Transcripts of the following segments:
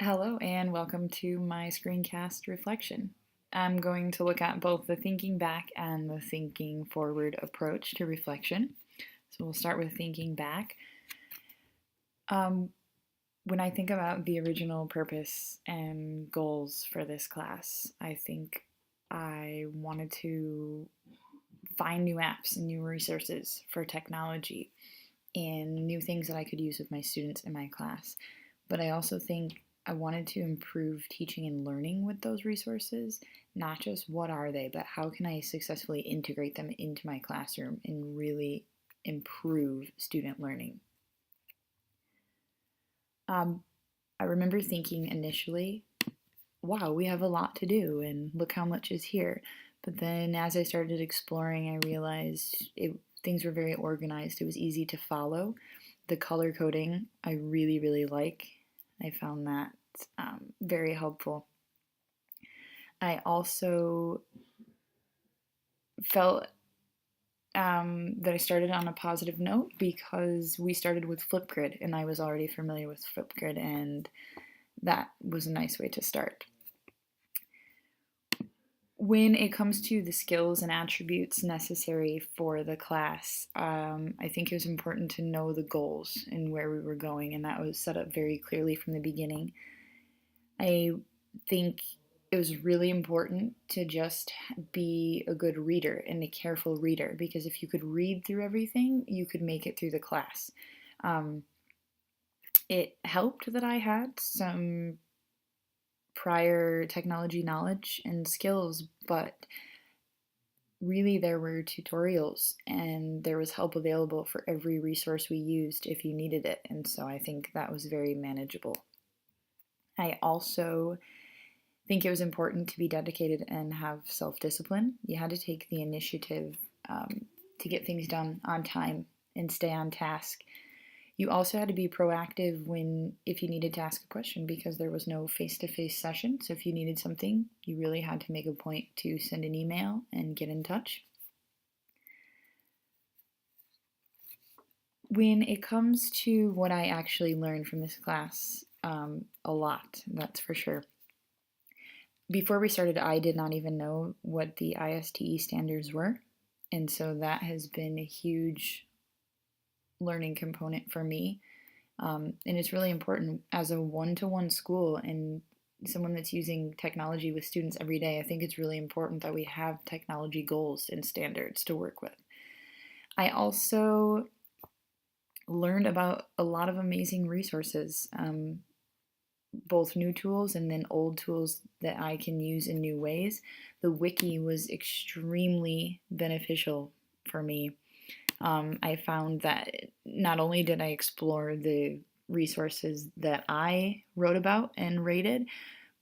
Hello and welcome to my Screencast Reflection. I'm going to look at both the thinking back and the thinking forward approach to reflection. So we'll start with thinking back. When I think about the original purpose and goals for this class, I think I wanted to find new apps and new resources for technology and new things that I could use with my students in my class. But I also think I wanted to improve teaching and learning with those resources, not just what are they, but how can I successfully integrate them into my classroom and really improve student learning. I remember thinking initially, wow, we have a lot to do and look how much is here. But then as I started exploring, I realized things were very organized. It was easy to follow. The color coding I really, really like. I found that very helpful. I also felt that I started on a positive note because we started with Flipgrid and I was already familiar with Flipgrid, and that was a nice way to start. When it comes to the skills and attributes necessary for the class, I think it was important to know the goals and where we were going, and that was set up very clearly from the beginning. I think it was really important to just be a good reader and a careful reader, because if you could read through everything, you could make it through the class. It helped that I had some prior technology knowledge and skills, but really there were tutorials and there was help available for every resource we used if you needed it, and so I think that was very manageable. I also think it was important to be dedicated and have self-discipline. You had to take the initiative to get things done on time and stay on task. You also had to be proactive if you needed to ask a question, because there was no face-to-face session. So if you needed something, you really had to make a point to send an email and get in touch. When it comes to what I actually learned from this class, a lot, that's for sure. Before we started, I did not even know what the ISTE standards were, and so that has been a huge learning component for me. And it's really important as a one-to-one school and someone that's using technology with students every day. I think it's really important that we have technology goals and standards to work with. I also learned about a lot of amazing resources, both new tools and then old tools that I can use in new ways. The wiki was extremely beneficial for me. I found that not only did I explore the resources that I wrote about and rated,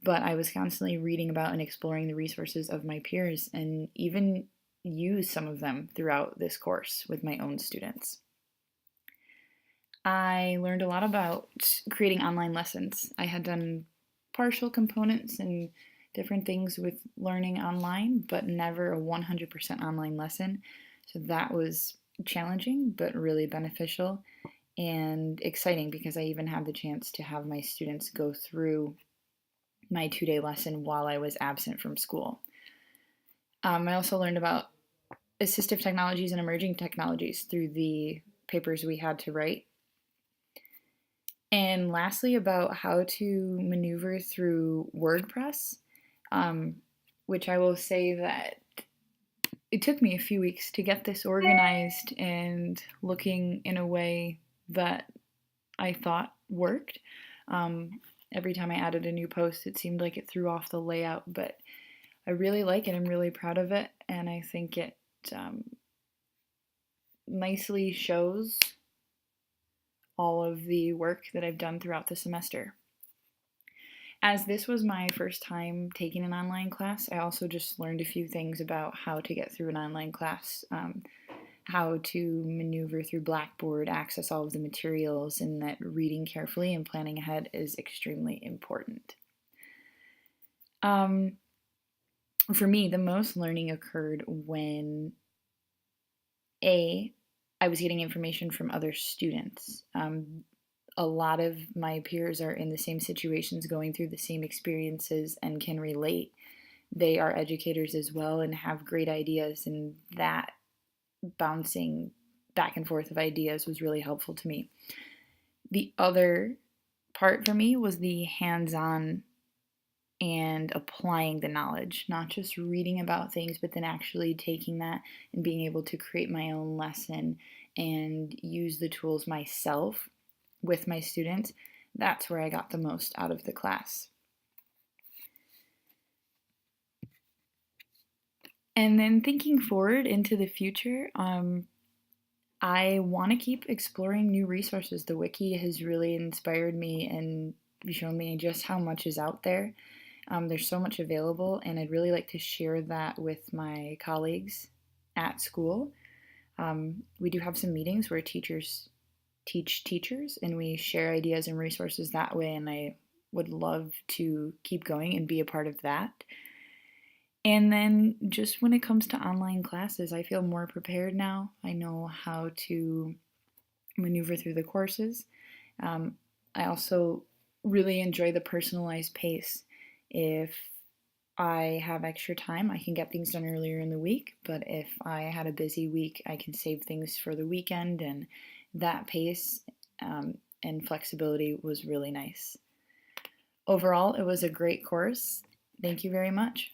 but I was constantly reading about and exploring the resources of my peers, and even use some of them throughout this course with my own students. I learned a lot about creating online lessons. I had done partial components and different things with learning online, but never a 100% online lesson. So that was challenging, but really beneficial and exciting, because I even had the chance to have my students go through my 2-day lesson while I was absent from school. I also learned about assistive technologies and emerging technologies through the papers we had to write. And lastly, about how to maneuver through WordPress, which I will say that it took me a few weeks to get this organized and looking in a way that I thought worked. Every time I added a new post, it seemed like it threw off the layout, but I really like it. I'm really proud of it, and I think it nicely shows all of the work that I've done throughout the semester. As this was my first time taking an online class, I also just learned a few things about how to get through an online class, how to maneuver through Blackboard, access all of the materials, and that reading carefully and planning ahead is extremely important. For me, the most learning occurred when I was getting information from other students. a lot of my peers are in the same situations, going through the same experiences, and can relate. They are educators as well and have great ideas, and that bouncing back and forth of ideas was really helpful to me. The other part for me was the hands-on and applying the knowledge, not just reading about things, but then actually taking that and being able to create my own lesson and use the tools myself with my students. That's where I got the most out of the class. And then thinking forward into the future, I want to keep exploring new resources. The wiki has really inspired me and shown me just how much is out there. There's so much available, and I'd really like to share that with my colleagues at school. We do have some meetings where teachers teach teachers, and we share ideas and resources that way, and I would love to keep going and be a part of that. And then just when it comes to online classes, I feel more prepared now. I know how to maneuver through the courses. I also really enjoy the personalized pace. If I have extra time, I can get things done earlier in the week, but if I had a busy week, I can save things for the weekend, and that pace and flexibility was really nice. Overall, it was a great course. Thank you very much.